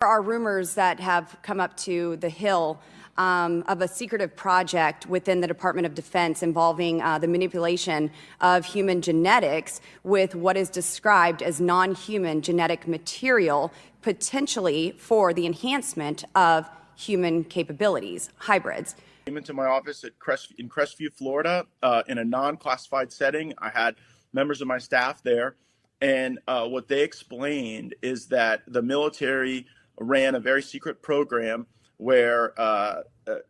are rumors that have come up to the Hill of a secretive project within the Department of Defense involving the manipulation of human genetics with what is described as non-human genetic material, potentially for the enhancement of human capabilities, hybrids. I came into my office in Crestview, Florida, in a non-classified setting. I had members of my staff there, and what they explained is that the military ran a very secret program where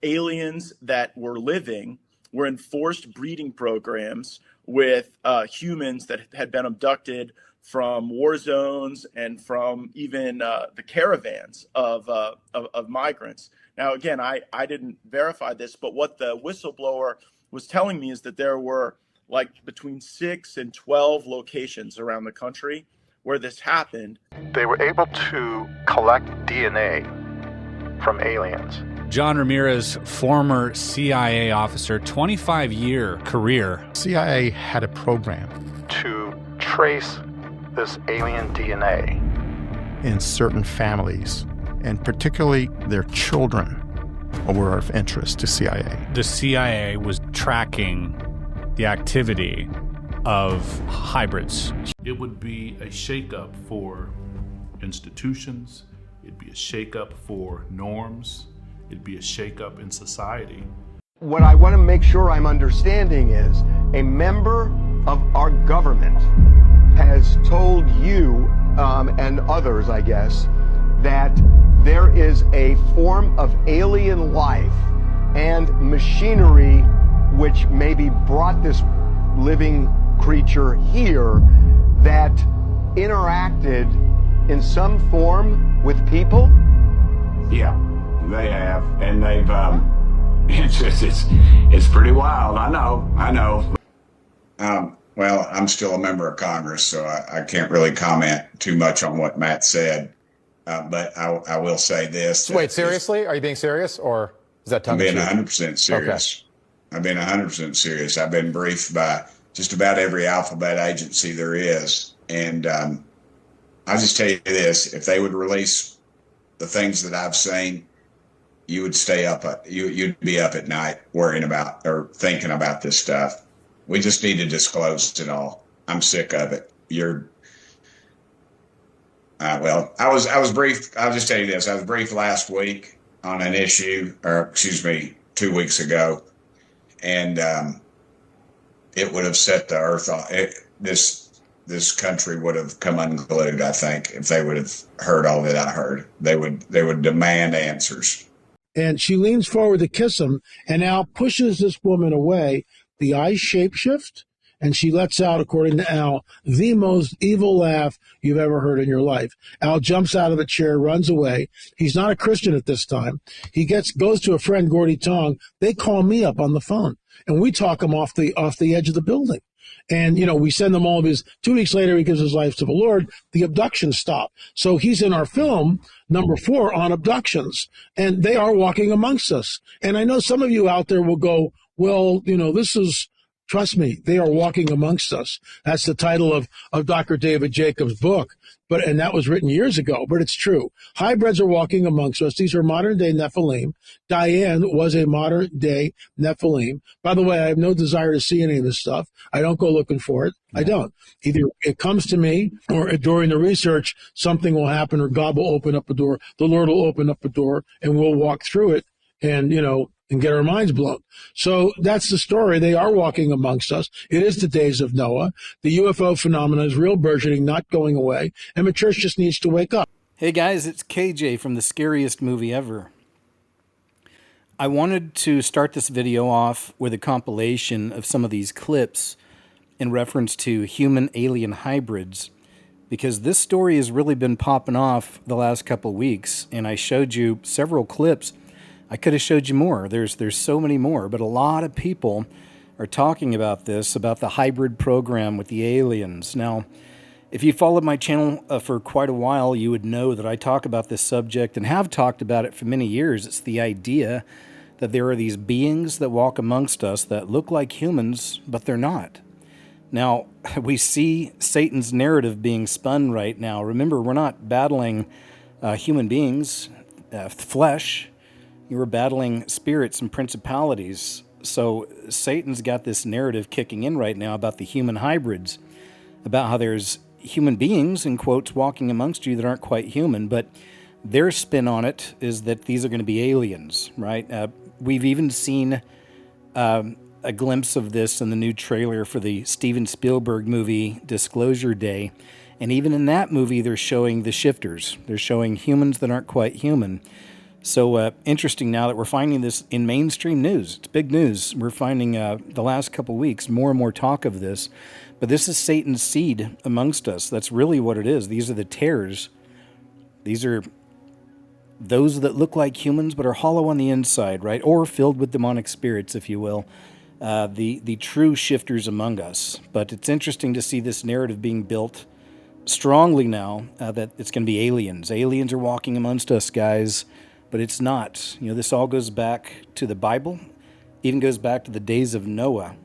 aliens that were living were in forced breeding programs with humans that had been abducted from war zones and from even the caravans of migrants. Now, again, I didn't verify this, but what the whistleblower was telling me is that there were like between 6 and 12 locations around the country where this happened. They were able to collect DNA from aliens. John Ramirez, former CIA officer, 25-year career. CIA had a program to trace this alien DNA in certain families, and particularly their children were of interest to CIA. The CIA was tracking the activity of hybrids. It would be a shakeup for institutions. It'd be a shakeup for norms. It'd be a shakeup in society. What I want to make sure I'm understanding is a member of our government has told you and others, I guess, that there is a form of alien life and machinery which maybe brought this living creature here that interacted in some form with people? Yeah, they have, and they've, it's pretty wild, I know. Well, I'm still a member of Congress, so I can't really comment too much on what Matt said, but I will say this. Wait, seriously? Are you being serious, or is that tongue in cheek? I'm being 100% serious. Okay. I've been 100% serious. I've been briefed by just about every alphabet agency there is. And I'll just tell you this, if they would release the things that I've seen, you would stay up, you'd be up at night worrying about or thinking about this stuff. We just need to disclose it all. I'm sick of it. Well, I was briefed. I'll just tell you this. I was briefed last week on an issue, or excuse me, 2 weeks ago. And it would have set the earth on. This country would have come unglued, I think, if they would have heard all that I heard. They would demand answers. And she leans forward to kiss him, and Al pushes this woman away. The eyes shapeshift, and she lets out, according to Al, the most evil laugh you've ever heard in your life. Al jumps out of a chair, runs away. He's not a Christian at this time. He goes to a friend, Gordy Tong. They call me up on the phone, and we talk him off the edge of the building. And, we send him all of his, 2 weeks later, he gives his life to the Lord. The abductions stop. So he's in our film, number 4, on abductions, and they are walking amongst us. And I know some of you out there will go, well, this is, trust me, they are walking amongst us. That's the title of Dr. David Jacobs' book. And that was written years ago, but it's true. Hybrids are walking amongst us. These are modern-day Nephilim. Diane was a modern-day Nephilim. By the way, I have no desire to see any of this stuff. I don't go looking for it. I don't. Either it comes to me, or during the research, something will happen, or God will open up a door. The Lord will open up a door, and we'll walk through it, and get our minds blown. So that's the story. They are walking amongst us. It is the days of Noah. The UFO phenomena is real, burgeoning, not going away, and the church just needs to wake up. Hey guys, it's KJ from The Scariest Movie Ever. I wanted to start this video off with a compilation of some of these clips in reference to human-alien hybrids, because this story has really been popping off the last couple weeks, and I showed you several clips. I could have showed you more. There's so many more, but a lot of people are talking about this, about the hybrid program with the aliens. Now, if you followed my channel for quite a while, you would know that I talk about this subject and have talked about it for many years. It's the idea that there are these beings that walk amongst us that look like humans, but they're not. Now, we see Satan's narrative being spun right now. Remember, we're not battling human beings, flesh. You were battling spirits and principalities. So Satan's got this narrative kicking in right now about the human hybrids, about how there's human beings, in quotes, walking amongst you that aren't quite human, but their spin on it is that these are going to be aliens, right? We've even seen a glimpse of this in the new trailer for the Steven Spielberg movie Disclosure Day. And even in that movie, they're showing the shifters. They're showing humans that aren't quite human. So interesting now that we're finding this in mainstream news. It's big news. We're finding the last couple weeks more and more talk of this. But this is Satan's seed amongst us. That's really what it is. These are the tares. These are those that look like humans but are hollow on the inside, right? Or filled with demonic spirits, if you will. The true shifters among us. But it's interesting to see this narrative being built strongly now that it's going to be aliens. Aliens are walking amongst us, guys. But it's not. You know, this all goes back to the Bible, even goes back to the days of Noah.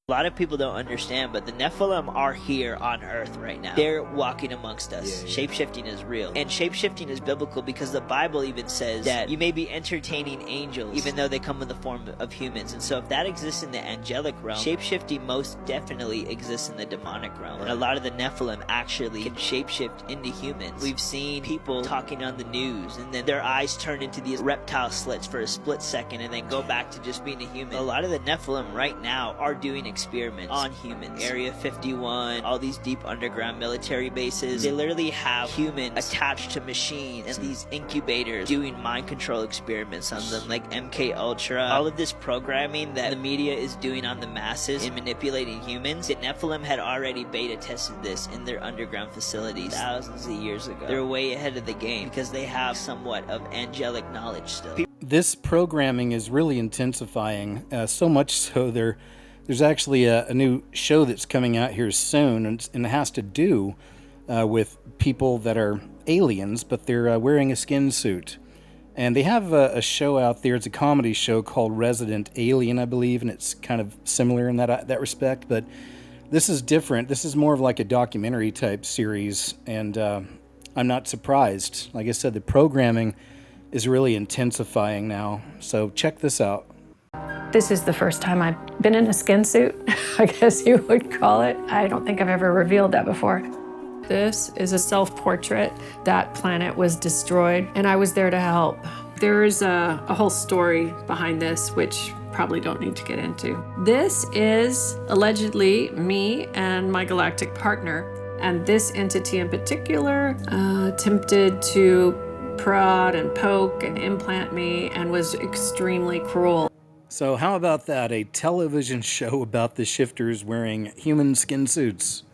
A lot of people don't understand, but the Nephilim are here on Earth right now. They're walking amongst us. Shape-shifting is real. And shape-shifting is biblical because the Bible even says that you may be entertaining angels even though they come in the form of humans. And so if that exists in the angelic realm, shape-shifting most definitely exists in the demonic realm. And a lot of the Nephilim actually can shape-shift into humans. We've seen people talking on the news and then their eyes turn into these reptile slits for a split second and then go back to just being a human. A lot of the Nephilim right now are doing experiments on humans. Area 51, all these deep underground military bases, they literally have humans attached to machines and these incubators doing mind control experiments on them, like MK Ultra. All of this programming that the media is doing on the masses in manipulating humans, the Nephilim had already beta tested this in their underground facilities thousands of years ago. They're way ahead of the game because they have somewhat of angelic knowledge still. This programming is really intensifying, so much so there's actually a new show that's coming out here soon, and it has to do with people that are aliens, but they're wearing a skin suit. And they have a show out there. It's a comedy show called Resident Alien, I believe, and it's kind of similar in that respect. But this is different. This is more of like a documentary type series, and I'm not surprised. Like I said, the programming is really intensifying now. So check this out. This is the first time I've been in a skin suit, I guess you would call it. I don't think I've ever revealed that before. This is a self-portrait. That planet was destroyed, and I was there to help. There's a whole story behind this, which probably don't need to get into. This is allegedly me and my galactic partner, and this entity in particular attempted to prod and poke and implant me and was extremely cruel. So how about that? A television show about the shifters wearing human skin suits.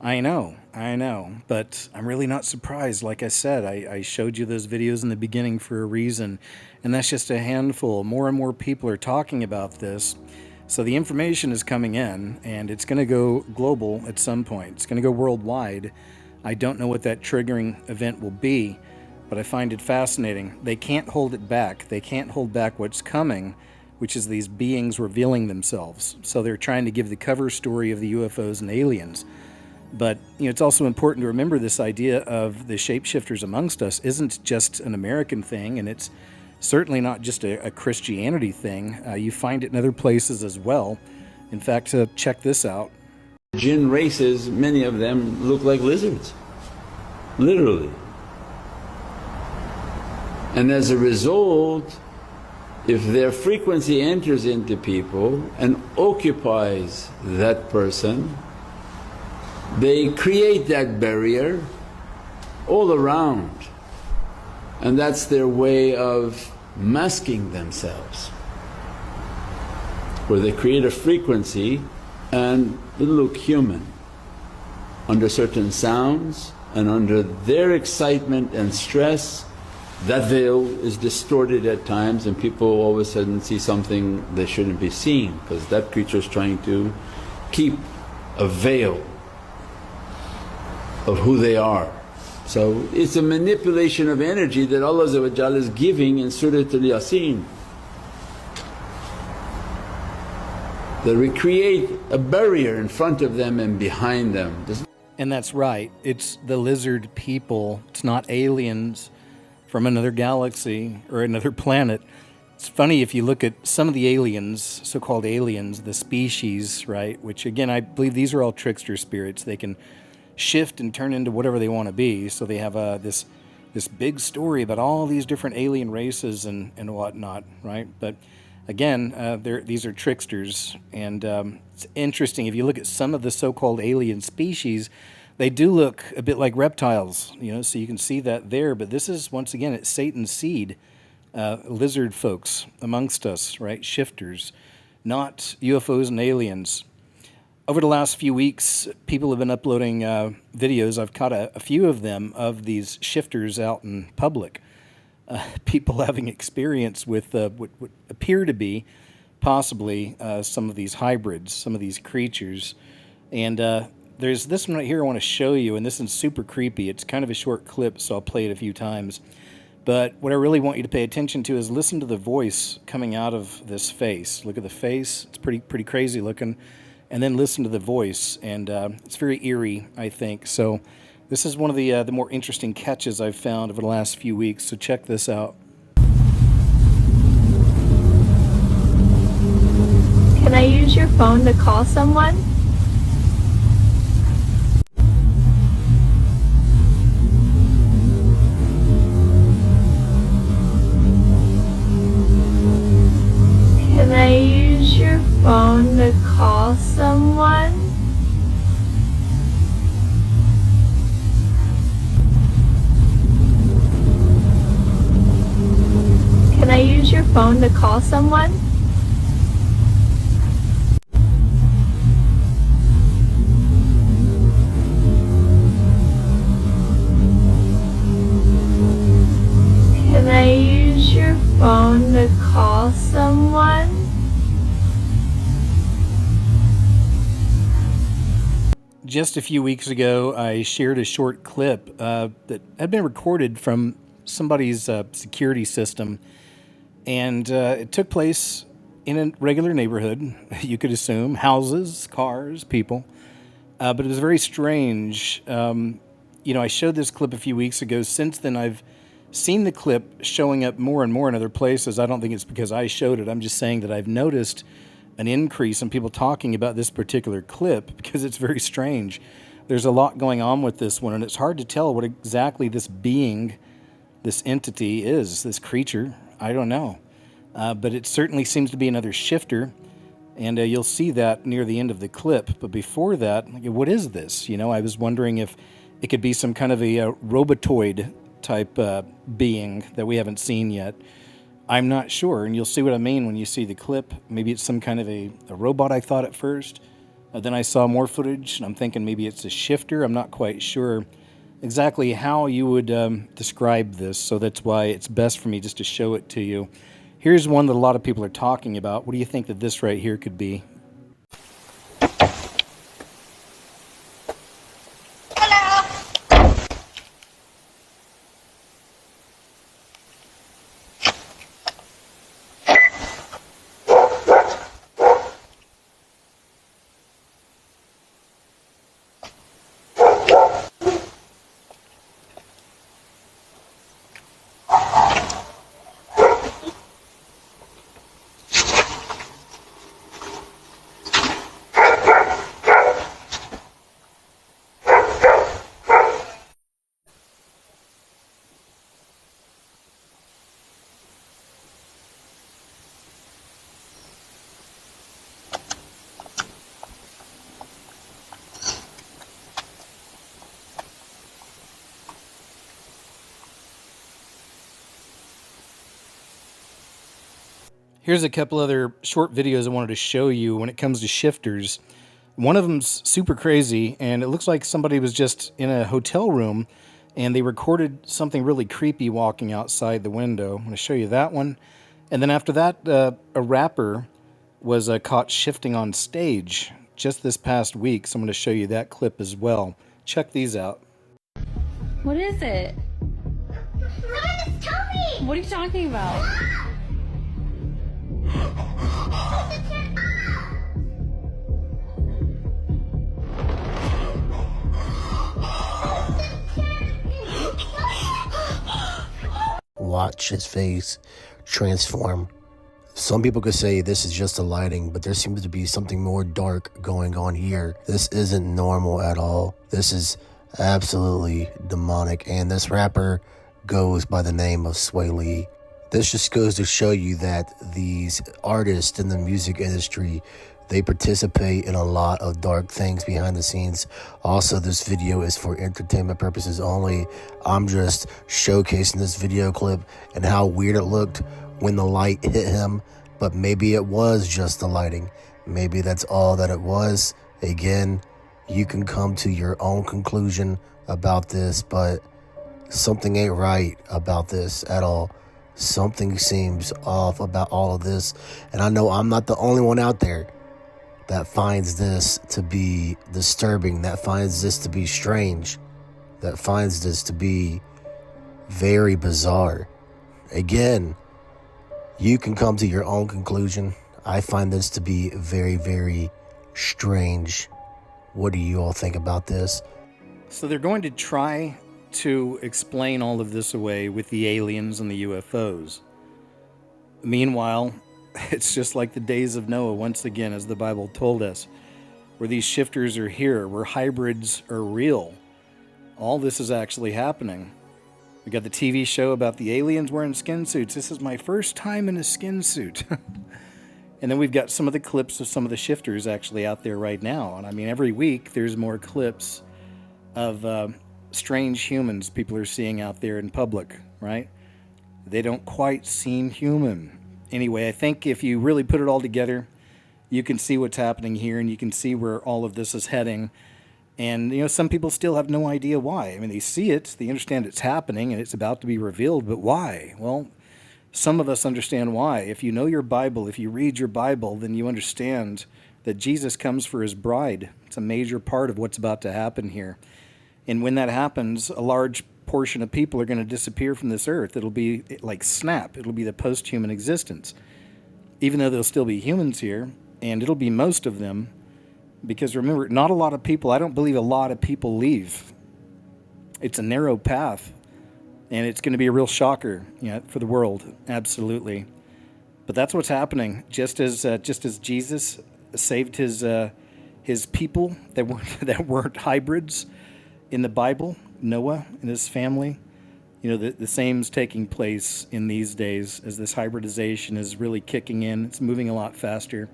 I know, but I'm really not surprised. Like I said, I showed you those videos in the beginning for a reason, and that's just a handful. More and more people are talking about this. So the information is coming in, and it's going to go global at some point. It's going to go worldwide. I don't know what that triggering event will be, but I find it fascinating. They can't hold it back. They can't hold back what's coming, which is these beings revealing themselves. So they're trying to give the cover story of the UFOs and aliens. But it's also important to remember this idea of the shapeshifters amongst us isn't just an American thing, and it's certainly not just a Christianity thing. You find it in other places as well. In fact, check this out. Jinn races, many of them look like lizards, literally. And as a result, if their frequency enters into people and occupies that person, they create that barrier all around, and that's their way of masking themselves, where they create a frequency and they look human under certain sounds, and under their excitement and stress that veil is distorted at times, and people all of a sudden see something they shouldn't be seeing because that creature is trying to keep a veil of who they are. So it's a manipulation of energy that Allah is giving in Surah Al-Yasin, that we create a barrier in front of them and behind them. And that's right, it's the lizard people, it's not aliens. from another galaxy or another planet. It's funny if you look at some of the aliens, so-called aliens, the species, right? Which again, I believe these are all trickster spirits. They can shift and turn into whatever they want to be. So they have this big story about all these different alien races and whatnot, right? But again, these are tricksters, and it's interesting. If you look at some of the so-called alien species, they do look a bit like reptiles, so you can see that there. But this is, once again, it's Satan's seed, lizard folks amongst us, right? Shifters, not UFOs and aliens. Over the last few weeks, people have been uploading videos. I've caught a few of them of these shifters out in public. People having experience with what appear to be possibly some of these hybrids, some of these creatures. And there's this one right here I want to show you, and this is super creepy. It's kind of a short clip, so I'll play it a few times. But what I really want you to pay attention to is listen to the voice coming out of this face. Look at the face. It's pretty crazy looking. And then listen to the voice, and it's very eerie, I think. So this is one of the more interesting catches I've found over the last few weeks, so check this out. Can I use your phone to call someone? Can I use your phone to call someone? Can I use your phone to call someone? Can I use your phone to call someone? Just a few weeks ago, I shared a short clip that had been recorded from somebody's security system, and it took place in a regular neighborhood, you could assume, houses, cars, people, but it was very strange. I showed this clip a few weeks ago. Since then, I've seen the clip showing up more and more in other places. I don't think it's because I showed it. I'm just saying that I've noticed an increase in people talking about this particular clip because it's very strange. There's a lot going on with this one, and it's hard to tell what exactly this being, this entity is, this creature. I don't know. But it certainly seems to be another shifter, and you'll see that near the end of the clip. But before that, what is this? I was wondering if it could be some kind of a robotoid type being that we haven't seen yet. I'm not sure, and you'll see what I mean when you see the clip. Maybe it's some kind of a robot, I thought at first. Then I saw more footage, and I'm thinking maybe it's a shifter. I'm not quite sure exactly how you would describe this, so that's why it's best for me just to show it to you. Here's one that a lot of people are talking about. What do you think that this right here could be? Here's a couple other short videos I wanted to show you when it comes to shifters. One of them's super crazy, and it looks like somebody was just in a hotel room and they recorded something really creepy walking outside the window. I'm going to show you that one. And then after that, a rapper was caught shifting on stage just this past week, so I'm going to show you that clip as well. Check these out. What is it? Mom, tell me! What are you talking about? watch his face transform. Some people could say this is just a lighting, but there seems to be something more dark going on here. This isn't normal at all. This is absolutely demonic, and this rapper goes by the name of Sway Lee. This just goes to show you that these artists in the music industry, they participate in a lot of dark things behind the scenes. Also, this video is for entertainment purposes only. I'm just showcasing this video clip and how weird it looked when the light hit him, but maybe it was just the lighting. Maybe that's all that it was. Again, you can come to your own conclusion about this, but something ain't right about this at all. Something seems off about all of this, and I know I'm not the only one out there that finds this to be disturbing, that finds this to be strange, that finds this to be very bizarre. Again, you can come to your own conclusion. I find this to be very, very strange. What do you all think about this? So they're going to try to explain all of this away with the aliens and the UFOs. Meanwhile, it's just like the days of Noah, once again, as the Bible told us, where these shifters are here, where hybrids are real. All this is actually happening. We got the TV show about the aliens wearing skin suits. This is my first time in a skin suit. And then we've got some of the clips of some of the shifters actually out there right now. And I mean, every week there's more clips of strange humans people are seeing out there in public, right? They don't quite seem human. Anyway, I think if you really put it all together, you can see what's happening here and you can see where all of this is heading. And, you know, some people still have no idea why. I mean, they see it, they understand it's happening and it's about to be revealed, but why? Well, some of us understand why. If you know your Bible, if you read your Bible, then you understand that Jesus comes for his bride. It's a major part of what's about to happen here. And when that happens, a large portion of people are going to disappear from this earth. It'll be like snap. It'll be the post-human existence. Even though there'll still be humans here, and it'll be most of them, because remember, not a lot of people, I don't believe a lot of people leave. It's a narrow path, and it's going to be a real shocker, you know, for the world, absolutely. But that's what's happening. Just as Jesus saved his people that weren't hybrids in the Bible, Noah and his family, you know, the same's taking place in these days as this hybridization is really kicking in. It's moving a lot faster.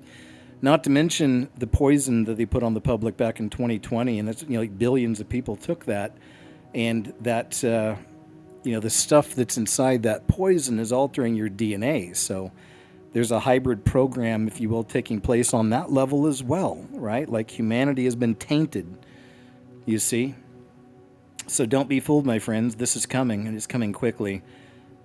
Not to mention the poison that they put on the public back in 2020, and that's, you know, like billions of people took that, and that, you know, the stuff that's inside that poison is altering your DNA. So there's a hybrid program, if you will, taking place on that level as well, right? Like humanity has been tainted, you see? So don't be fooled, my friends. This is coming, and it's coming quickly.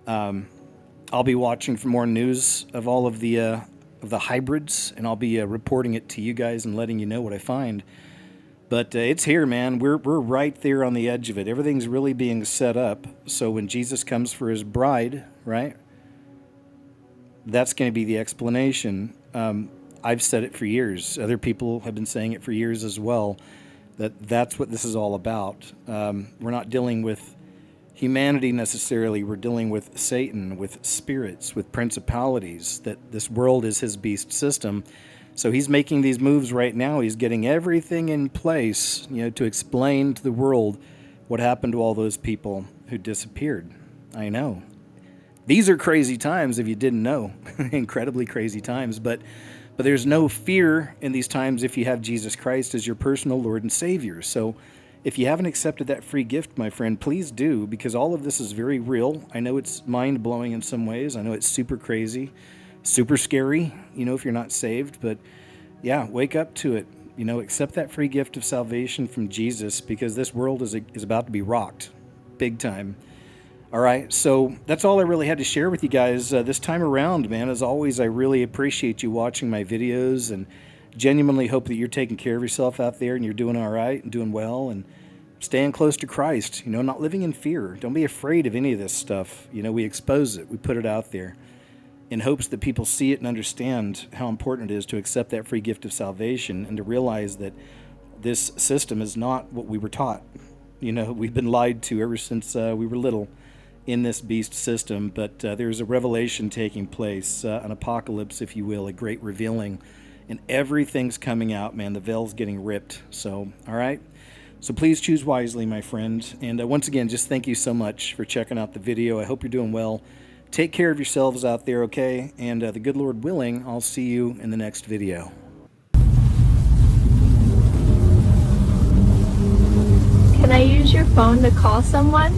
I'll be watching for more news of all of the hybrids, and I'll be reporting it to you guys and letting you know what I find. But it's here, man. We're right there on the edge of it. Everything's really being set up. So when Jesus comes for his bride, right, that's going to be the explanation. I've said it for years. Other people have been saying it for years as well, that's what this is all about. We're not dealing with humanity necessarily. We're dealing with Satan, with spirits, with principalities, that this world is his beast system. So he's making these moves right now. He's getting everything in place, you know, to explain to the world what happened to all those people who disappeared. I know. These are crazy times, if you didn't know. Incredibly crazy times. But there's no fear in these times if you have Jesus Christ as your personal Lord and Savior. So if you haven't accepted that free gift, my friend, please do, because all of this is very real. I know it's mind-blowing in some ways. I know it's super crazy, super scary, you know, if you're not saved. But yeah, wake up to it. You know, accept that free gift of salvation from Jesus, because this world is about to be rocked big time. All right, so that's all I really had to share with you guys this time around, man. As always, I really appreciate you watching my videos and genuinely hope that you're taking care of yourself out there and you're doing all right and doing well and staying close to Christ, you know, not living in fear. Don't be afraid of any of this stuff. You know, we expose it. We put it out there in hopes that people see it and understand how important it is to accept that free gift of salvation and to realize that this system is not what we were taught. You know, we've been lied to ever since we were little. in this beast system, but there's a revelation taking place, an apocalypse, if you will, a great revealing, and everything's coming out, man. The veil's getting ripped. So, all right? So please choose wisely, my friend. And once again, just thank you so much for checking out the video. I hope you're doing well. Take care of yourselves out there, okay? And the good Lord willing, I'll see you in the next video. Can I use your phone to call someone?